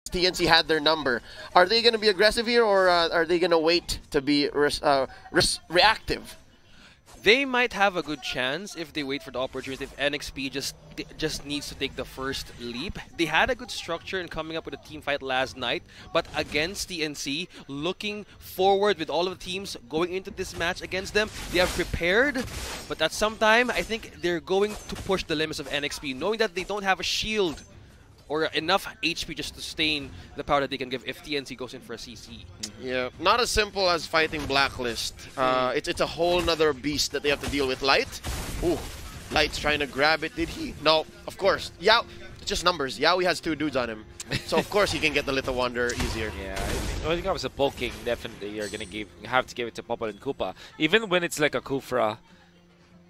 TNC had their number. Are they going to be aggressive here, or are they going to wait to be reactive? They might have a good chance if they wait for the opportunity. If NXP just needs to take the first leap. They had a good structure in coming up with a team fight last night, but against TNC, looking forward with all of the teams going into this match against them, they have prepared. But at some time, I think they're going to push the limits of NXP, knowing that they don't have a shield or enough HP just to sustain the power that they can give if TNC goes in for a CC. Yeah, not as simple as fighting Blacklist. It's a whole nother beast that they have to deal with. Light? Ooh, Light's trying to grab it. Did he? No, of course. Yao, it's just numbers. Yaoi has 2 dudes on him. So of course he can get the Little Wonder easier. Yeah, I think when it comes to poking, definitely you're gonna have to give it to Popol and Koopa. Even when it's like a Kufra,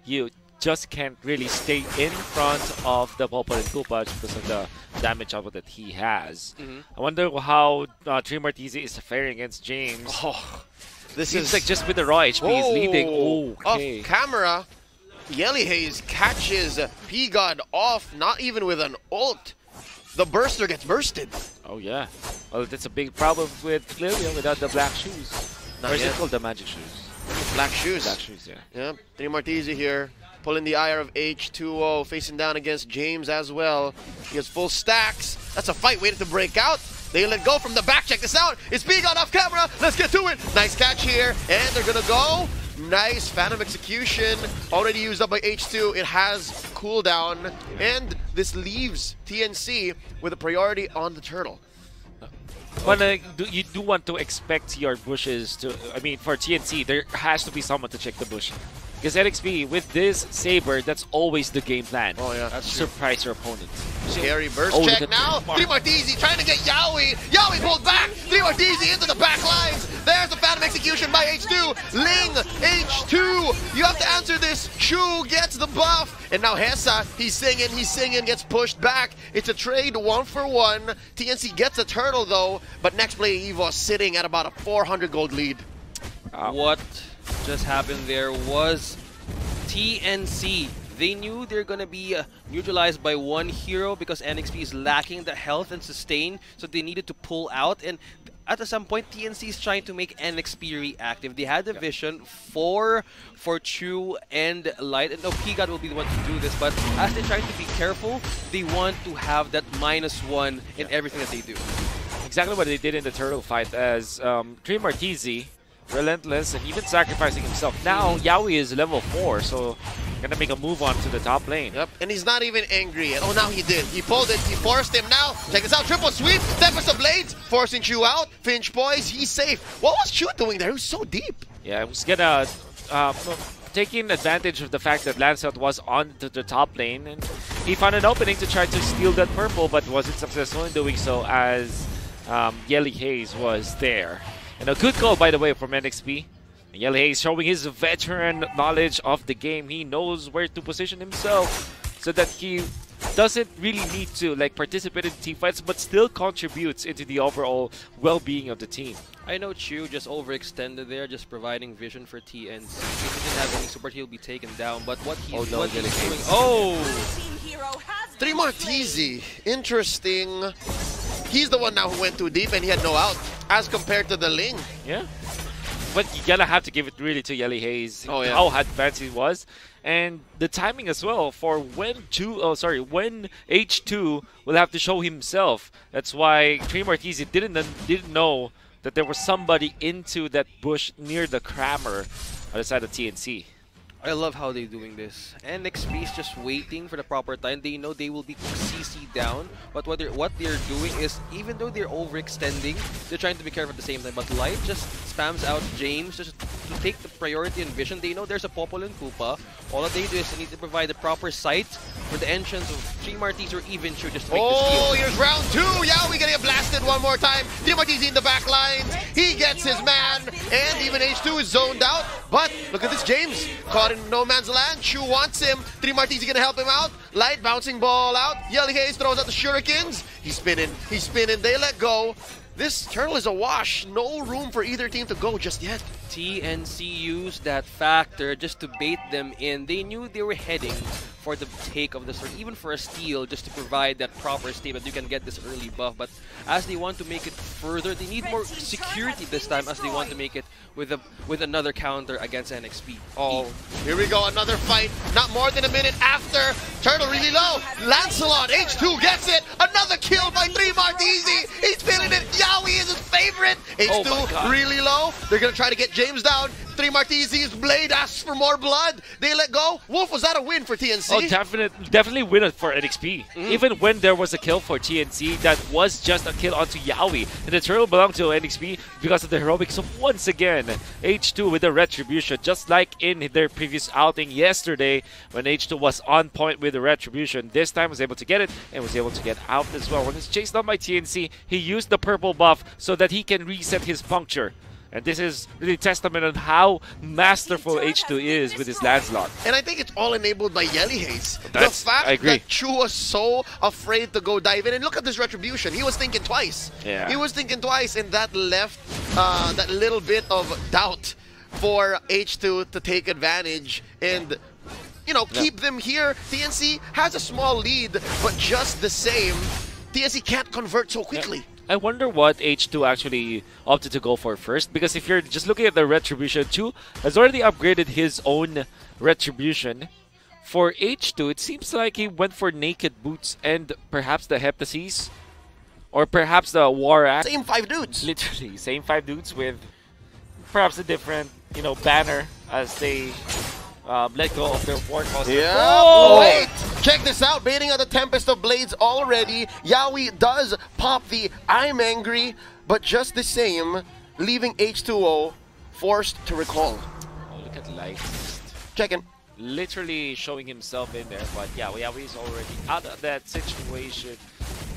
you just can't really stay in front of the Popol and Koopa just because of the damage output that he has. I wonder how Trimartizi is faring against James. Oh, this Seems is like just with the raw HP, he's leading. Okay. Off camera, Yelly Hayes catches P-God off, not even with an ult. The burster gets bursted. Oh yeah. Well, that's a big problem with Lilian without the black shoes. Or is it called the magic shoes? Black shoes. Black shoes, yeah. Yeah, Trimartizi here. Pulling the ire of H2O, facing down against James as well. He has full stacks. That's a fight waiting to break out. They let go from the back. Check this out. It's P-God off camera. Let's get to it. Nice catch here. And they're going to go. Nice Phantom Execution. Already used up by H2. It has cooldown. And this leaves TNC with a priority on the turtle. But you do want to expect your bushes to... I mean, for TNC, there has to be someone to check the bush. Because NXP, with this Saber, that's always the game plan. Oh yeah, that's surprise your opponent. Scary burst check now. Trimartizi trying to get Yaoi. Yaoi pulled back. Trimartizi into the back lines. There's the Phantom Execution by H2. Ling, H2. You have to answer this. Chu gets the buff. And now Hessa, he's singing, gets pushed back. It's a trade 1-for-1. TNC gets a turtle though, but Nexplay Evos sitting at about a 400 gold lead. What just happened there was TNC. They knew they're gonna be neutralized by one hero because NXP is lacking the health and sustain, so they needed to pull out. And at some point, TNC is trying to make NXP reactive. They had the vision for Chu and Light, and P-God will be the one to do this. But as they're trying to be careful, they want to have that -1 in everything that they do. Exactly what they did in the turtle fight, as Trimartizi, relentless and even sacrificing himself. Now Yaoi is level 4, so gonna make a move on to the top lane. Yep, and he's not even angry yet. Oh, now he did. He pulled it. He forced him. Now, check this out. Triple sweep. Tempest of Blades, forcing Chu out. Finch poise. He's safe. What was Chu doing there? He was so deep. Yeah, he was gonna taking advantage of the fact that Lancelot was on to the top lane, and he found an opening to try to steal that purple, but wasn't successful in doing so as Yelly Hayes was there. And a good call, by the way, from NXP. Yelly Hayes showing his veteran knowledge of the game. He knows where to position himself so that he doesn't really need to participate in team fights, but still contributes into the overall well-being of the team. I know Chu just overextended there, just providing vision for TNC. If he didn't have any support, he'll be taken down. But what he's doing... Oh! Trimartizi. Interesting. He's the one now who went too deep and he had no out, as compared to the Ling. Yeah. But you gotta have to give it really to Yelly Hayes, how advanced he was. And the timing as well for when H2 will have to show himself. That's why Trimartizi didn't know that there was somebody into that bush near the Crammer on the side of TNC. I love how they're doing this. NXP is just waiting for the proper time. They know they will be CC down, but what they're doing is, even though they're overextending, they're trying to be careful at the same time. But Light just spams out James just to take the priority and vision. They know there's a Popol and Koopa. All that they do is they need to provide the proper sight for the entrance of Trimartizi or even Chu just to make the steal. Oh, here's round 2. Yeah, we gonna get blasted one more time. Trimartizi in the back lines. He gets his man, and even H2 is zoned out. But look at this, James caught in no man's land. Chu wants him. Trimartizi gonna help him out. Light bouncing ball out. Yelly Hayes throws out the shurikens. He's spinning. They let go. This turtle is a wash. No room for either team to go just yet. TNC used that factor just to bait them in. They knew they were heading for the take of this, or even for a steal, just to provide that proper statement. You can get this early buff, but as they want to make it further, they need more security this time, as they want to make it with another counter against NXP. Oh, here we go, another fight. Not more than a minute after. Turtle really low. Lancelot, H2 gets it. Another kill by 3 Martisi. He's feeling it. Yowie is his favorite. H2 really low. They're going to try to get James down. 3 Martisi's blade asks for more blood. They let go. Wolf, was that a win for TNC? Oh, definitely win it for NXP. Even when there was a kill for TNC, that was just a kill onto Yowie. And the turtle belonged to NXP because of the heroics of, once again, H2 with the retribution. Just like in their previous outing yesterday, when H2 was on point with the retribution. This time was able to get it and was able to get out as well. When he's chased down by TNC, he used the purple buff so that he can reset his puncture. And this is really testament on how masterful H2 is with his Lancelot. And I think it's all enabled by Yelihaze. The fact that Chu was so afraid to go dive in. And look at this retribution. He was thinking twice. Yeah. He was thinking twice, and that left that little bit of doubt for H2 to take advantage and, you know, keep them here. TNC has a small lead, but just the same, TNC can't convert so quickly. I wonder what H2 actually opted to go for first, because if you're just looking at the retribution, Chu has already upgraded his own retribution. For H2, it seems like he went for naked boots and perhaps the Heptases, or perhaps the War Axe. Same 5 dudes. Literally, same 5 dudes with perhaps a different, you know, banner as they let go of their war costume. Yeah. Oh, wait! Check this out. Baiting on the Tempest of Blades already. Yowie does pop the I'm angry, but just the same, leaving H2O forced to recall. Oh, look at Light. Checking. Literally showing himself in there, but yeah, Yowie is already out of that situation.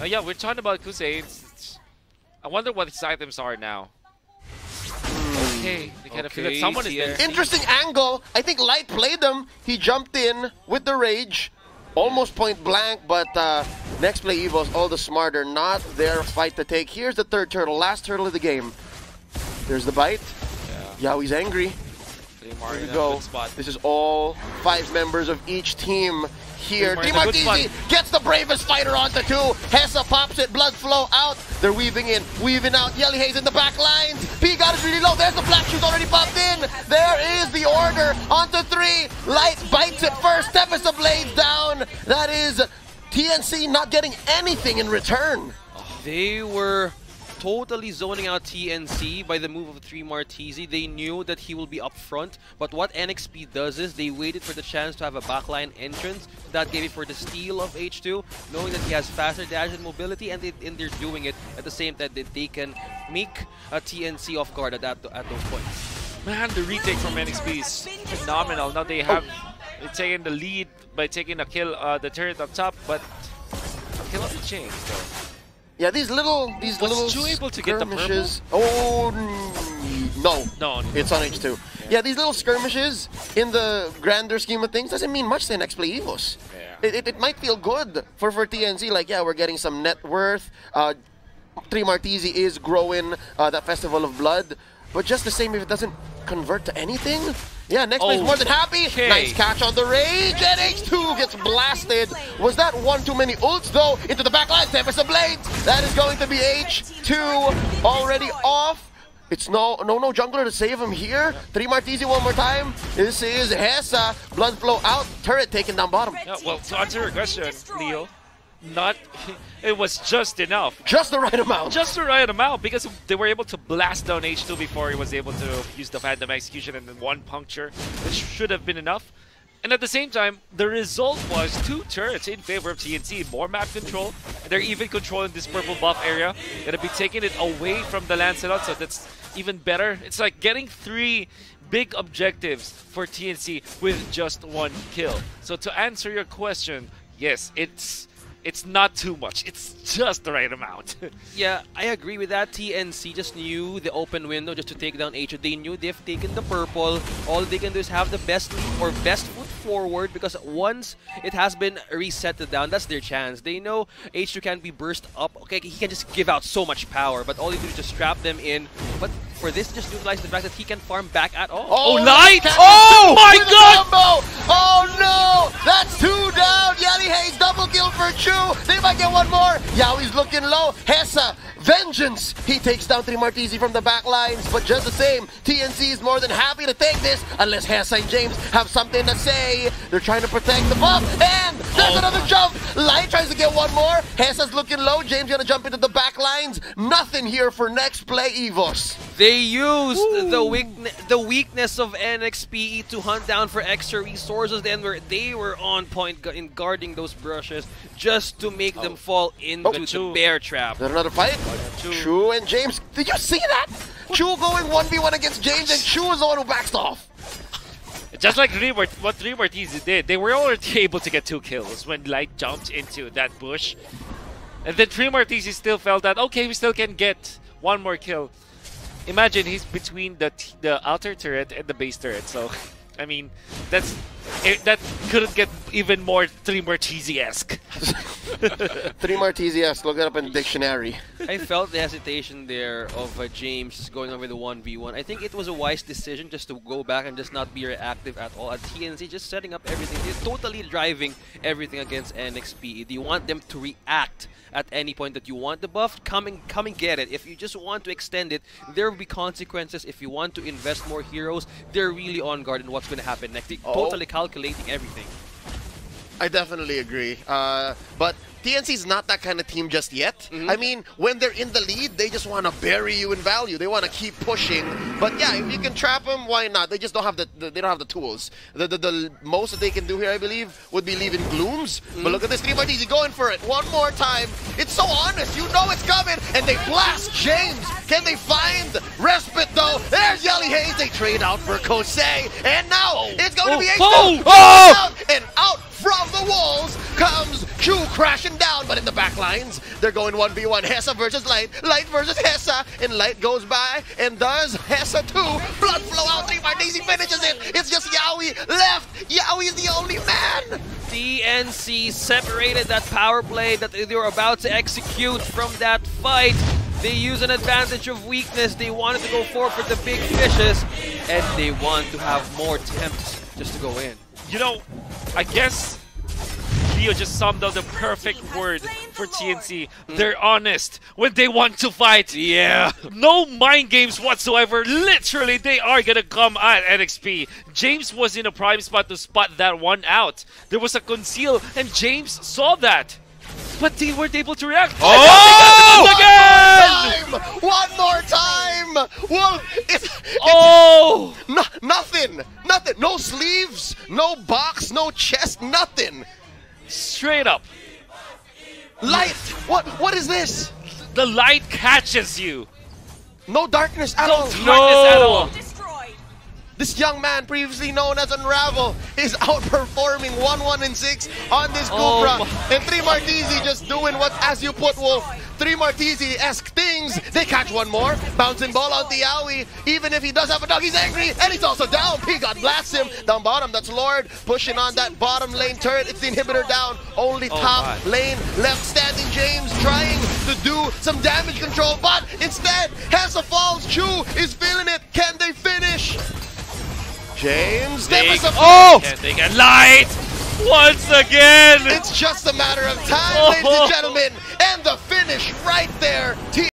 Yeah, we're talking about Kusei. I wonder what his items are now. Okay, they kind of feel that someone is there. Interesting angle. I think Light played them. He jumped in with the rage. Almost point blank, but Nexplay Evos all the smarter. Not their fight to take. Here's the third turtle. Last turtle of the game. There's the bite. Yeah. Yowie's angry. Here we go. This is all 5 members of each team here. Martisi gets the bravest fighter onto 2. Hessa pops it. Blood flow out. They're weaving in, weaving out. Yelihaze in the back lines. P got it really low. There's the black shoes already popped in. There is the order onto 3. Light bites it first. Tempest of Blades down. That is TNC not getting anything in return. They were totally zoning out TNC by the move of 3 Martisi. They knew that he will be up front, but what NXP does is they waited for the chance to have a backline entrance. That gave it for the steal of H2, knowing that he has faster dash and mobility, and they're doing it at the same time that they can make a TNC off guard at those points. Man, the retake from NXP is phenomenal. Now they have taken the lead by taking a kill, the turret up top, but a kill on the chain though. Yeah, these little Chu able to get the purple? Oh no, no, it's on H2. Yeah, these little skirmishes in the grander scheme of things doesn't mean much to Nexplay Evos. Yeah. It might feel good for TNC, like, yeah, we're getting some net worth. 3 Martisi is growing that Festival of Blood, but just the same, if it doesn't convert to anything, yeah, Nexplay's more than happy. Nice catch on the rage, and H2 gets blasted. Was that one too many ults, though? Into the back line, Tempest of Blades. That is going to be H2 already off. It's no jungler to save him here. 3 Martisi one more time. This is Hessa. Blood flow out. Turret taken down bottom. Yeah, well, to answer your question, Leo, it was just enough. Just the right amount. Just the right amount, because they were able to blast down H2 before he was able to use the Phantom Execution and then 1 puncture, which should have been enough. And at the same time, the result was 2 turrets in favor of TNC. More map control, and they're even controlling this purple buff area. Gonna be taking it away from the Lancelot, so that's even better. It's like getting 3 big objectives for TNC with just 1 kill. So to answer your question, yes, it's not too much. It's just the right amount. Yeah, I agree with that. TNC just knew the open window just to take down H2. They knew they've taken the purple. All they can do is have the best lead or best foot forward, because once it has been resetted down, that's their chance. They know H2 can be burst up. Okay, he can just give out so much power, but all they do is just trap them in. But for this, just utilize the fact that he can farm back at all. Oh, Light! Oh my with a God! combo! Oh no! That's 2 down! Yali Hayes double kill for Chu! They might get one more! Yaoi's looking low. Hessa, vengeance! He takes down 3 Martisi from the back lines, but just the same, TNC is more than happy to take this, unless Hessa and James have something to say. They're trying to protect the buff, and there's another jump! Light tries to get one more. Hessa's looking low. James gonna jump into the back lines. Nothing here for Nexplay Evos. They used the weakness of NXPE to hunt down for extra resources. Then they were on point in guarding those brushes just to make them fall into the bear trap. Is that another fight? Chu and James. Did you see that? Chu going 1v1 against James, and Chu is the one who backs off. Just like what 3 Martisi did, they were already able to get 2 kills when Light jumped into that bush. And then 3 Martisi still felt that, okay, we still can get 1 more kill. Imagine he's between the outer turret and the base turret, so I mean that couldn't get even more 3 Martisi-esque. 3 Martisi-esque, look it up in the dictionary. I felt the hesitation there of James going over the 1v1. I think it was a wise decision just to go back and just not be reactive at all. At TNC, just setting up everything. They're totally driving everything against NXP. Do you want them to react at any point that you want the buff? Come and get it. If you just want to extend it, there will be consequences. If you want to invest more heroes, they're really on guard in what's going to happen next. They're totally calculating everything. I definitely agree. But TNC's not that kind of team just yet. I mean, when they're in the lead, they just want to bury you in value. They want to keep pushing. But yeah, if you can trap them, why not? They just don't have they don't have the tools. The most that they can do here, I believe, would be leaving glooms. But look at this 3 Martisi going for it one more time. It's so honest. You know it's coming, and they blast James. Can they find respite though? There's Yali Hayes. They trade out for Kosei, and now it's going to be H2. And out from the walls comes Chu crashing down, but in the back lines, they're going 1v1. Hessa versus Light, Light versus Hessa, and Light goes by and does Hessa too. Blood flow out, 3 Martisi finishes it. It's just Yaoi left. Yaoi is the only man. TNC separated that power play that they were about to execute from that fight. They use an advantage of weakness. They wanted to go forward for the big fishes, and they want to have more attempts just to go in. You know, I guess Leo just summed up the perfect word for TNC. They're honest when they want to fight. Yeah. No mind games whatsoever. Literally, they are going to come at NXP. James was in a prime spot to spot that one out. There was a conceal, and James saw that. But they weren't able to react. Oh! Again! One more time! Well, nothing! Nothing! No sleeves, no box, no chest, nothing! Straight up. Light! What is this? The light catches you. No darkness at all. Darkness at all. This young man, previously known as Unravel, is outperforming 1-1-6 on this Cupra. And 3 Martisi just doing what, as you put, Wolf, 3 Martisi-esque things. They catch one more. Bouncing ball on the Yaoi. Even if he does have a dog, he's angry. And he's also down. P-God blasts him. Down bottom, that's Lord. Pushing on that bottom lane turret. It's the inhibitor down. Only top lane left standing. James trying to do some damage control. But instead, Hessa falls. Chu is feeling it. Can they finish? James, Can they get Light once again? It's just a matter of time, ladies and gentlemen, and the finish right there.